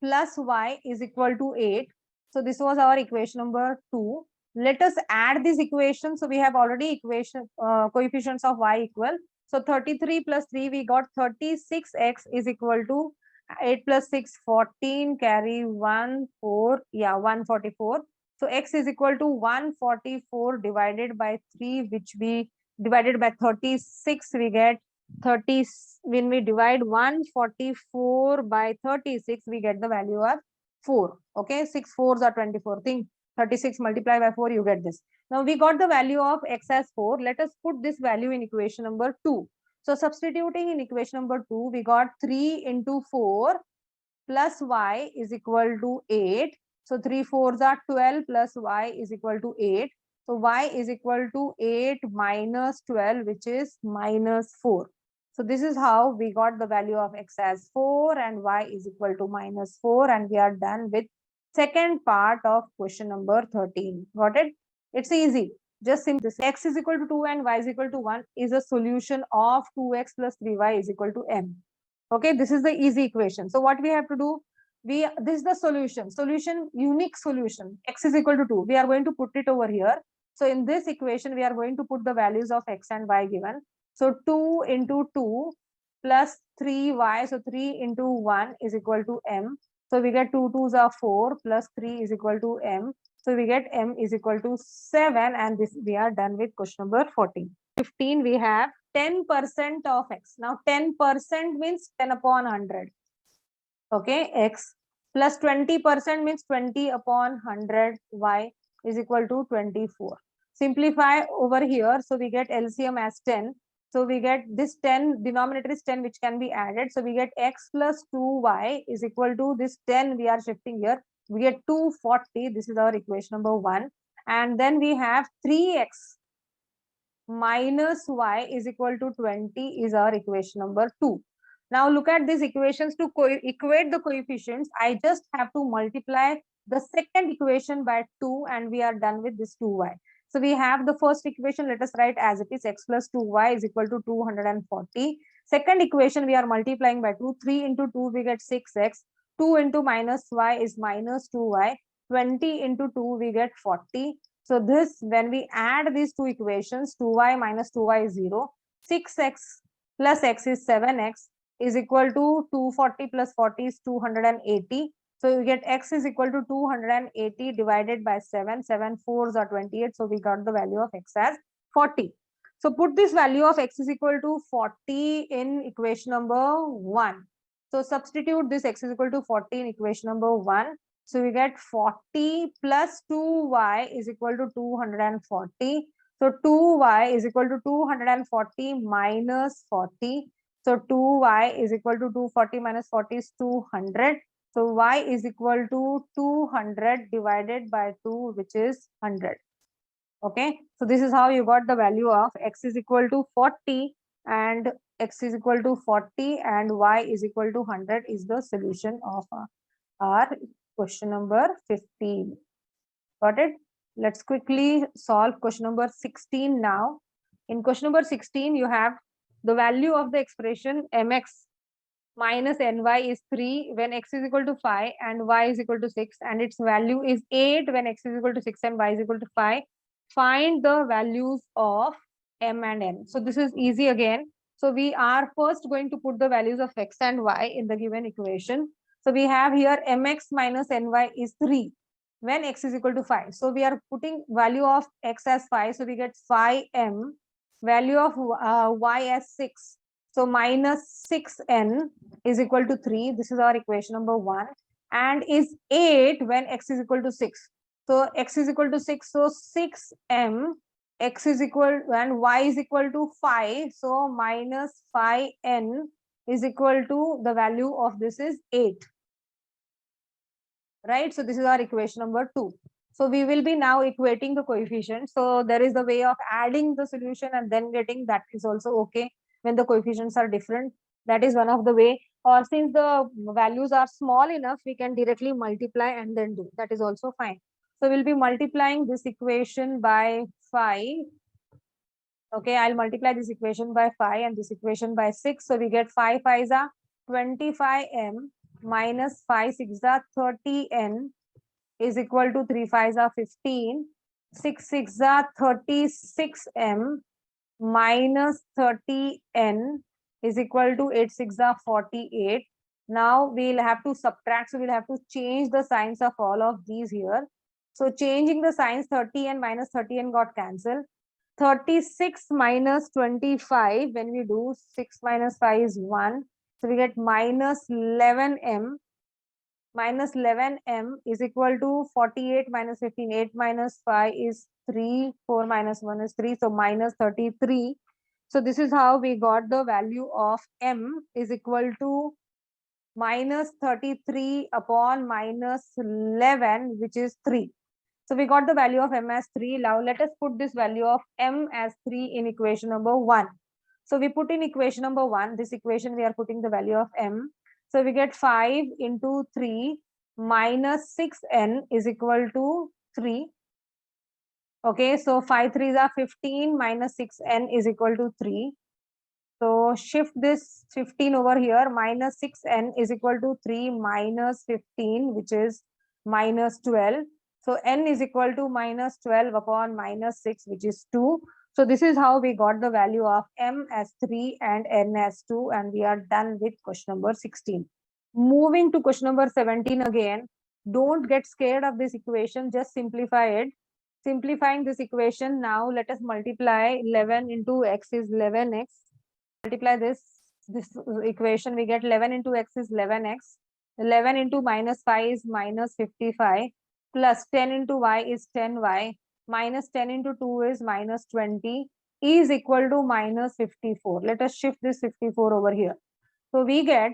plus y is equal to 8. So this was our equation number 2. Let us add this equation. So we have already equation coefficients of y equal. So 33 plus 3 we got 36x is equal to 8 plus 6 14 carry 1 4, yeah, 144. So x is equal to 144 divided by 3, which we divided by 36 we get 30. When we divide 144 by 36 we get the value of 4. Okay, 6 4s are 24. Think 36 multiply by 4, you get this. Now we got the value of x as 4. Let us put this value in equation number 2. So substituting in equation number 2, we got 3 into 4 plus y is equal to 8. So 3 4s are 12 plus y is equal to 8. So y is equal to 8 minus 12, which is minus 4. So this is how we got the value of x as 4 and y is equal to minus 4, and we are done with second part of question number 13. Got it? It's easy. Just simply this x is equal to 2 and y is equal to 1 is a solution of 2x plus 3y is equal to m. Okay, this is the easy equation. So what we have to do, this is the solution, unique solution. X is equal to 2. We are going to put it over here. So in this equation, we are going to put the values of x and y given. So 2 into 2 plus 3y. So 3 into 1 is equal to m. So we get 2 2s are 4 plus 3 is equal to m. So we get m is equal to 7, and this we are done with question number 14. 15 we have 10% of x. Now 10% means 10 upon 100. Okay, x plus 20% means 20 upon 100 y is equal to 24. Simplify over here. So we get LCM as 10. So we get this 10, denominator is 10, which can be added. So we get x plus 2y is equal to this 10 we are shifting here. We get 240. This is our equation number 1. And then we have 3x minus y is equal to 20 is our equation number 2. Now look at these equations. To equate the coefficients, I just have to multiply the second equation by 2 and we are done with this 2y. So we have the first equation, let us write as it is, x plus 2y is equal to 240. Second equation we are multiplying by 2, 3 into 2 we get 6x, 2 into minus y is minus 2y, 20 into 2 we get 40. So this, when we add these two equations, 2y minus 2y is 0, 6x plus x is 7x is equal to 240 plus 40 is 280. So you get x is equal to 280 divided by 7. 7 4s are 28. So we got the value of x as 40. So put this value of x is equal to 40 in equation number 1. So substitute this x is equal to 40 in equation number 1. So we get 40 plus 2y is equal to 240. So 2y is equal to 240 minus 40. So 2y is equal to 240 minus 40 is 200. So y is equal to 200 divided by 2, which is 100. Okay. So this is how you got the value of x is equal to 40 and x is equal to 40 and y is equal to 100 is the solution of our question number 15. Got it? Let's quickly solve question number 16 now. In question number 16, you have the value of the expression mx minus ny is 3 when x is equal to 5 and y is equal to 6, and its value is 8 when x is equal to 6 and y is equal to 5. Find the values of m and n. So this is easy again. So we are first going to put the values of x and y in the given equation. So we have here mx minus ny is 3 when x is equal to 5. So we are putting value of x as 5. So we get 5m, value of y as 6. So minus 6n is equal to 3. This is our equation number 1. And is 8 when x is equal to 6. So x is equal to 6. So 6m, x is equal and y is equal to 5. So minus 5n is equal to the value of this is 8. Right? So this is our equation number 2. So we will be now equating the coefficients. So there is the way of adding the solution and then getting, that is also okay when the coefficients are different. That is one of the way. Or since the values are small enough, we can directly multiply and then do. That is also fine. So we'll be multiplying this equation by 5. Okay, I'll multiply this equation by 5 and this equation by 6. So we get 5 5s are 25m minus 5 6 are 30n is equal to 3 5s are 15. 6 6 are 36m minus 30n is equal to 8 6 are 48. Now we'll have to subtract. So we'll have to change the signs of all of these here. So changing the signs, 30n minus 30n got cancelled. 36 minus 25, when we do 6 minus 5 is 1. So we get minus 11m. Minus 11m is equal to 48 minus 15. 8 minus 5 is 3. 4 minus 1 is 3. So minus 33. So this is how we got the value of m is equal to minus 33 upon minus 11, which is 3. So we got the value of m as 3. Now let us put this value of m as 3 in equation number 1. So we put in equation number 1, this equation we are putting the value of m. So we get 5 into 3 minus 6n is equal to 3. Okay, so 5 3s are 15 minus 6n is equal to 3. So shift this 15 over here, minus 6n is equal to 3 minus 15, which is minus 12. So n is equal to minus 12 upon minus 6, which is 2. So this is how we got the value of m as 3 and n as 2, and we are done with question number 16. Moving to question number 17 again. Don't get scared of this equation, just simplify it. Simplifying this equation, now let us multiply 11 into x is 11x. Multiply this equation, we get 11 into x is 11x. 11 into minus 5 is minus 55. Plus 10 into y is 10y. Minus 10 into 2 is minus 20 is equal to minus 54. Let us shift this 54 over here. So we get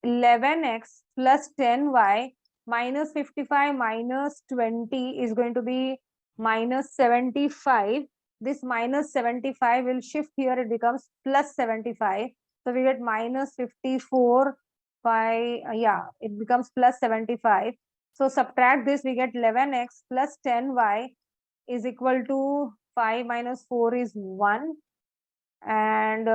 11x plus 10y minus 55 minus 20 is going to be minus 75. This minus 75 will shift here, it becomes plus 75. So we get minus 54 by, it becomes plus 75. So subtract this, we get 11x plus 10y is equal to 5 minus 4 is 1, and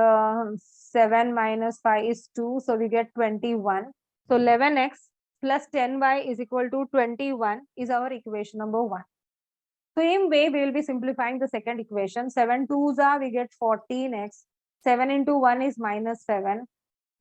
7 minus 5 is 2, so we get 21. So 11x plus 10y is equal to 21 is our equation number 1. Same way, we will be simplifying the second equation. 7 2s are, we get 14x. 7 into 1 is minus 7.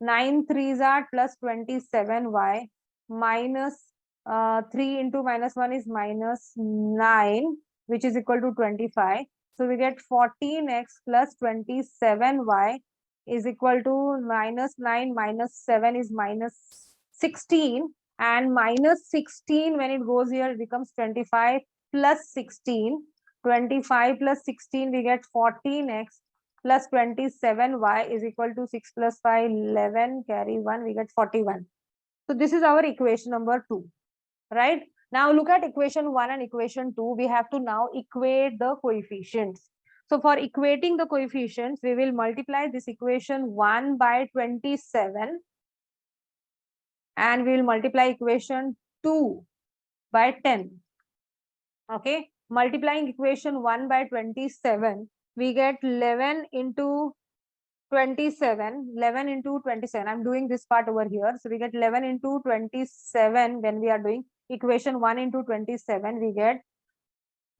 9 3s are plus 27y minus 3 into minus 1 is minus 9, which is equal to 25. So we get 14x plus 27y is equal to minus 9 minus 7 is minus 16, and minus 16 when it goes here it becomes 25 plus 16. 25 plus 16 we get 14x plus 27y is equal to 6 plus 5 11, carry 1, we get 41. So this is our equation number 2, right? Now look at equation 1 and equation 2. We have to now equate the coefficients. So for equating the coefficients, we will multiply this equation 1 by 27 and we will multiply equation 2 by 10. Okay, multiplying equation 1 by 27, we get 11 into 27, 11 into 27. I'm doing this part over here. So we get 11 into 27 when we are doing equation 1 into 27. We get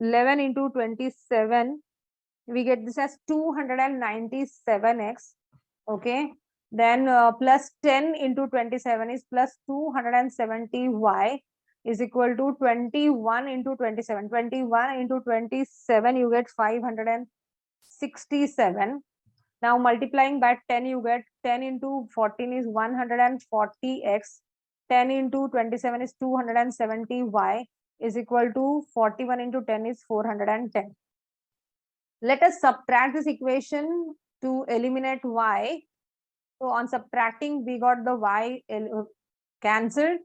11 into 27. We get this as 297x. Okay. Then plus 10 into 27 is plus 270y is equal to 21 into 27. 21 into 27, you get 567. Now multiplying by 10, you get 10 into 14 is 140x. 10 into 27 is 270y is equal to 41 into 10 is 410. Let us subtract this equation to eliminate y. So on subtracting, we got the y cancelled.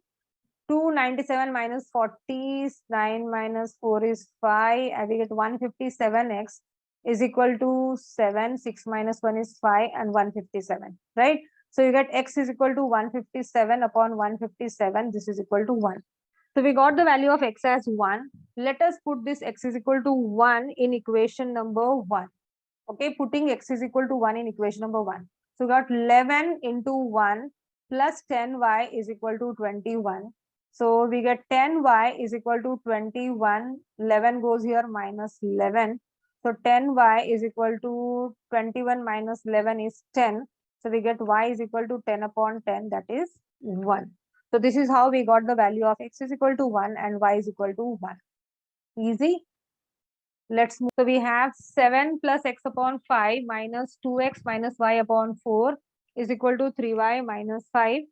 297 minus 40 is 9 minus 4 is 5, and we get 157x is equal to 7. 6 minus 1 is 5 and 157, right? So you get x is equal to 157 upon 157. This is equal to 1. So we got the value of x as 1. Let us put this x is equal to 1 in equation number 1. Okay, putting x is equal to 1 in equation number 1. So we got 11 into 1 plus 10y is equal to 21. So we get 10y is equal to 21. 11 goes here minus 11. So 10y is equal to 21 minus 11 is 10. So we get y is equal to 10 upon 10, that is 1. So this is how we got the value of x is equal to 1 and y is equal to 1. Easy. Let's move. So we have 7 plus x upon 5 minus 2x minus y upon 4 is equal to 3y minus 5.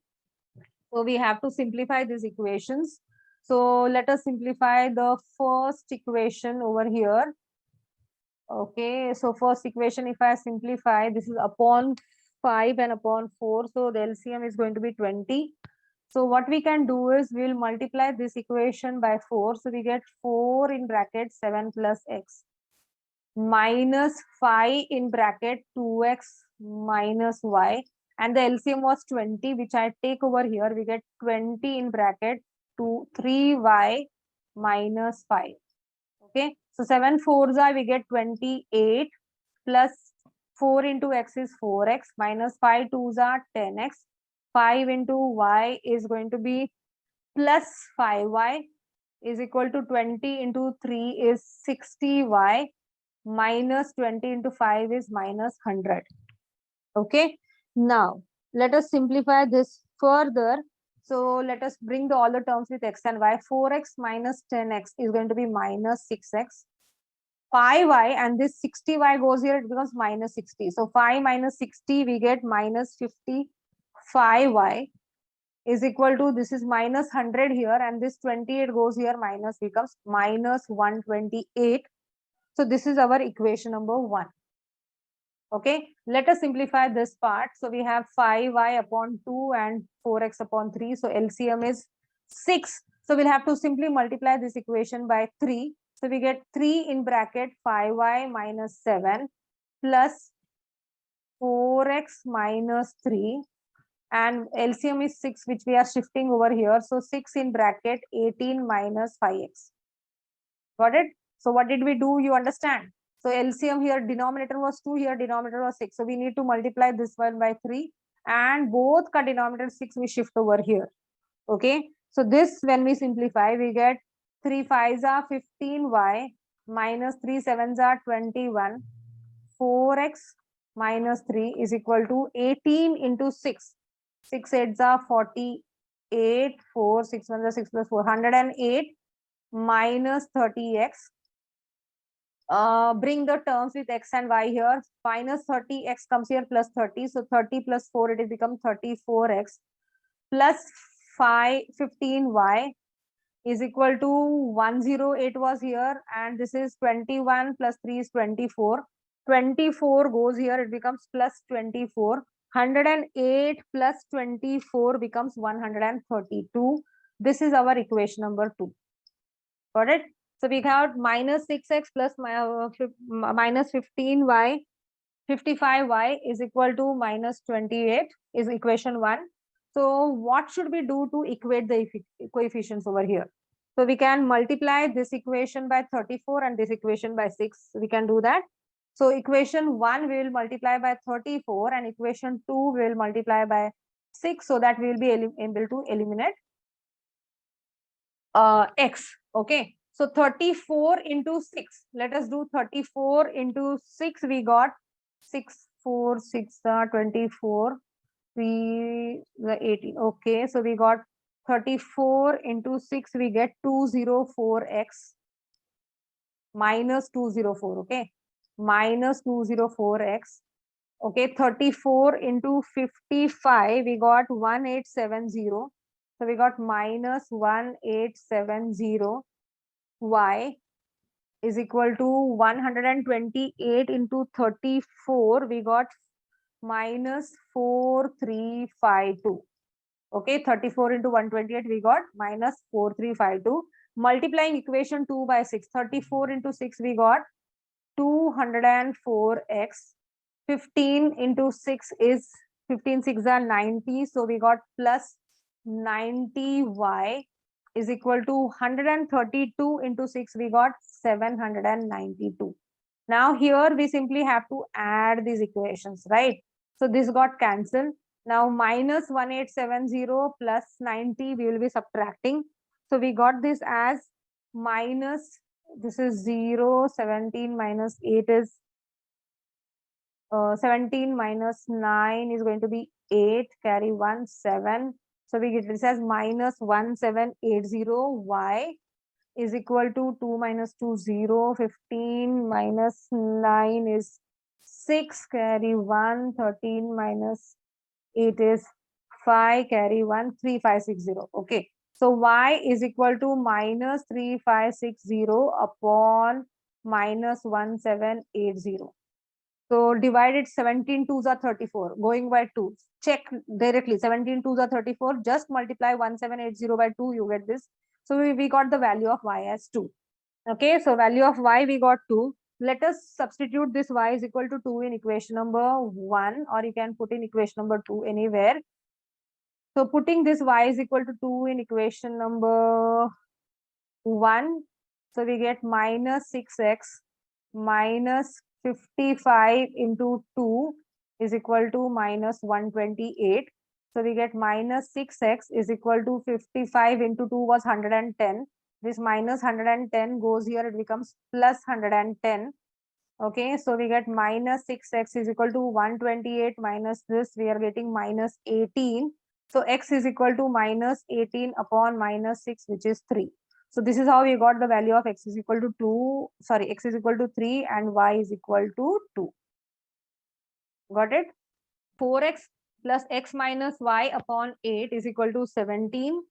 So we have to simplify these equations. So let us simplify the first equation over here. Okay, so first equation, if I simplify, this is upon 5 and upon 4. So the LCM is going to be 20. So what we can do is we'll multiply this equation by 4. So we get 4 in bracket 7 plus x minus 5 in bracket 2x minus y, and the LCM was 20, which I take over here. We get 20 in bracket 3y minus 5. Okay, so 7 4s are, we get 28 plus 4 into x is 4x minus 5 2s are 10x. 5 into y is going to be plus 5y is equal to 20 into 3 is 60y minus 20 into 5 is minus 100. Okay, now let us simplify this further. So let us bring all the terms with x and y. 4x minus 10x is going to be minus 6x. 5y and this 60y goes here, it becomes minus 60. So 5 minus 60, we get minus 55y is equal to, this is minus 100 here, and this 28 goes here, minus becomes minus 128. So this is our equation number 1. Okay, let us simplify this part. So we have 5y upon 2 and 4x upon 3. So LCM is 6. So we'll have to simply multiply this equation by 3. So we get 3 in bracket 5y minus 7 plus 4x minus 3. and LCM is 6, which we are shifting over here. So 6 in bracket 18 minus 5x. Got it? So what did we do? You understand? So LCM here, denominator was 2, here denominator was 6. So we need to multiply this one by 3, and both ka denominator 6 we shift over here. Okay. So this, when we simplify, we get 3 5s are 15y minus 3 7s are 21. 4x minus 3 is equal to 18 into 6. 6 8s are 48. 4 6 1s are 6 plus 4, 108 minus 30x. Bring the terms with x and y here. Minus 30x comes here plus 30. So 30 plus 4, it will become 34x plus 15y is equal to 108 was here, and this is 21 plus 3 is 24. 24 goes here, it becomes plus 24. 108 plus 24 becomes 132. This is our equation number 2. Got it? So we got minus 6x plus minus 15y, 55y is equal to minus 28 is equation 1. So what should we do to equate the coefficients over here? So we can multiply this equation by 34 and this equation by 6. We can do that. So equation 1 we will multiply by 34 and equation 2 we will multiply by 6, so that we will be able to eliminate x. Okay. So 34 into 6. Let us do 34 into 6. We got 6 4 6 24. 3 the 18. Okay. So we got 34 into 6. We get 204x minus 204. Okay. Minus 204x. Okay. 34 into 55. We got 1870. So we got minus 1870 y is equal to 128 into 34. We got minus 4352. Okay, 34 into 128 we got minus 4352. Multiplying equation 2 by 6. 34 into 6 we got 204x. 15 into 6 is 15 6 are 90. So we got plus 90y is equal to 132 into 6. We got 792. Now here we simply have to add these equations, right? So this got cancelled. Now minus 1870 plus 90 we will be subtracting. So we got this as minus, this is 0, 17 minus 8 is 17 minus 9 is going to be 8, carry 1, 7. So we get this as minus 1780 y is equal to 2 minus 2, 0. 15 minus 9 is 6, carry 1. 13 minus 8 is 5, carry 1, 3560. Okay. So y is equal to minus 3560 upon minus 1780. So divided 17 2s are 34. Going by 2. Check directly. 17 2s are 34. Just multiply 1780 by 2. You get this. So we got the value of y as 2. Okay. So value of y we got 2. Let us substitute this y is equal to 2 in equation number 1, or you can put in equation number 2 anywhere. So putting this y is equal to 2 in equation number 1. So we get minus 6x minus 55 into 2 is equal to minus 128. So we get minus 6x is equal to 55 into 2 was 110. This minus 110 goes here, it becomes plus 110. Okay, so we get minus 6x is equal to 128 minus this, we are getting minus 18. So x is equal to minus 18 upon minus 6, which is 3. So this is how we got the value of x is equal to 2, sorry, x is equal to 3 and y is equal to 2. Got it? 4x plus x minus y upon 8 is equal to 17.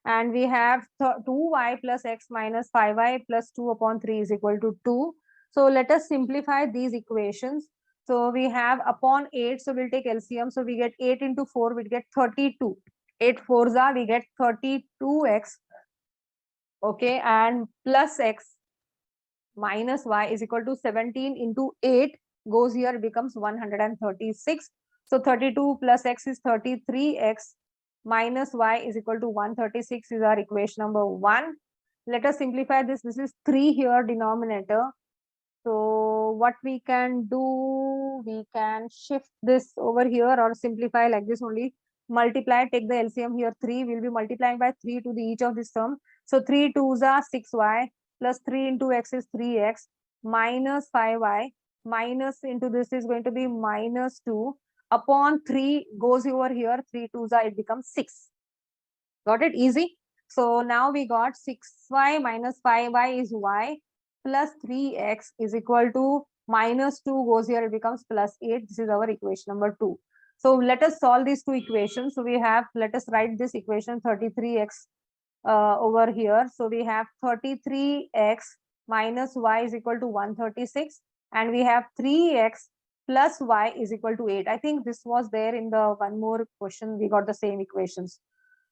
And we have 2y plus x minus 5y plus 2 upon 3 is equal to 2. So let us simplify these equations. So we have upon 8, so we'll take LCM. So we get 8 into 4, we get 32. 8 4s are, we get 32x. Okay, and plus x minus y is equal to 17 into 8 goes here, becomes 136. So 32 plus x is 33x minus y is equal to 136 is our equation number 1. Let us simplify this. This is 3 here denominator. So what we can do, we can shift this over here or simplify like this only. Multiply, take the LCM here 3. We'll be multiplying by 3 to the each of this term. So 3 2s are 6y plus 3 into x is 3x minus 5y minus into this is going to be minus 2 upon 3 goes over here. 3 2s are, it becomes 6. Got it? Easy. So now we got 6y minus 5y is y plus 3x is equal to minus 2 goes here, it becomes plus 8. This is our equation number 2. So let us solve these two equations. So we have, let us write this equation 33x over here. So we have 33x minus y is equal to 136 and we have 3x plus y is equal to 8. I think this was there in the one more question. We got the same equations.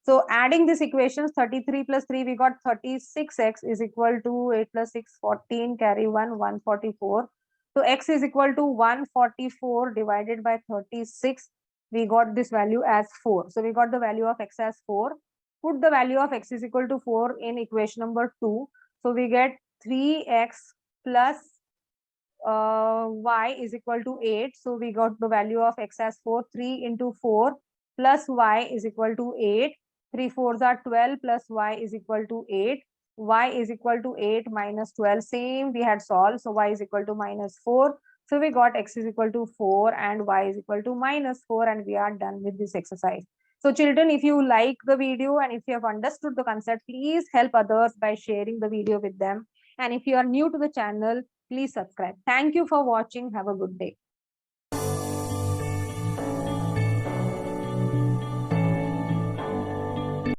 So adding this equations 33 plus 3, we got 36x is equal to 8 plus 6, 14, carry 1, 144. So x is equal to 144 divided by 36. We got this value as 4. So we got the value of x as 4. Put the value of x is equal to 4 in equation number 2. So we get 3x plus y is equal to 8. So we got the value of x as 4. 3 into 4 plus y is equal to 8. 3 4s are 12 plus y is equal to 8. Y is equal to 8 minus 12. Same we had solved. So y is equal to minus 4. So we got x is equal to 4 and y is equal to minus 4 and we are done with this exercise. So children, if you like the video and if you have understood the concept, please help others by sharing the video with them. And if you are new to the channel, please subscribe. Thank you for watching. Have a good day.